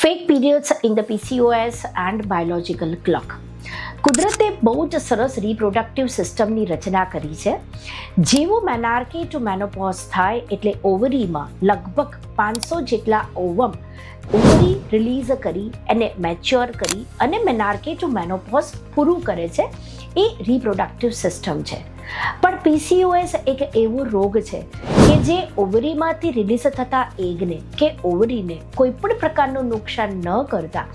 Fake periods in the PCOS and biological clock. કુદરતે બહુ જ સરસ રિપ્રોડક્ટિવ સિસ્ટમની રચના કરી છે. જેવું મેનાર્કી ટુ મેનોપોઝ થાય એટલે ઓવરીમાં લગભગ 500 જેટલા ઓવરી રિલીઝ કરી એને મેચ્યોર કરી અને મેનાર્કી ટુ મેનોપોઝ પૂરું કરે છે. એ રિપ્રોડક્ટિવ સિસ્ટમ છે. પણ PCOS એક એવો રોગ છે કે જે ઓવરીમાંથી રિલીઝ થતા એગને કે ઓવરીને કોઈ પણ પ્રકારનું નુકસાન ન કરતા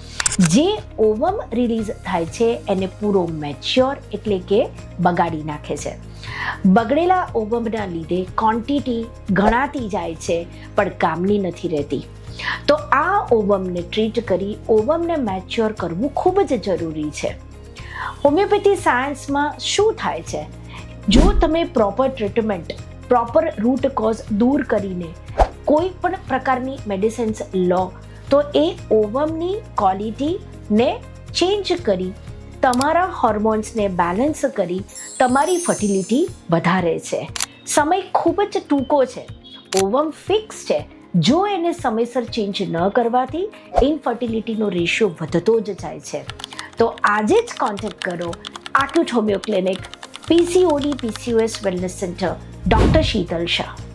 જે ઓવમ રિલીઝ થાય છે એને પૂરો મેચ્યોર એટલે કે બગાડી નાખે છે. બગડેલા ઓવમના લીધે ક્વોન્ટિટી ગણાતી જાય છે પણ કામની નથી રહેતી. તો આ ઓવમને ટ્રીટ કરી ઓવમને મેચ્યોર કરવું ખૂબ જ જરૂરી છે. હોમિયોપેથી સાયન્સમાં શું થાય છે? જો તમે proper treatment, proper root cause દૂર કરીને કોઈ પણ પ્રકારની મેડિસિન્સ લો તો એ ઓવમની ક્વોલિટીને ચેન્જ કરી તમારા હોર્મોન્સને બેલેન્સ કરી તમારી ફર્ટિલિટી વધારે છે. સમય ખૂબ જ ટૂંકો છે. ઓવમ ફિક્સ છે. જો એને સમયસર ચેન્જ ન કરવાથી ઇનફર્ટિલિટીનો રેશિયો વધતો જ જાય છે. તો આજે જ કોન્ટેક્ટ કરો acute homeo clinic, PCOD PCOS wellness centre, doctor Sheetal Shah.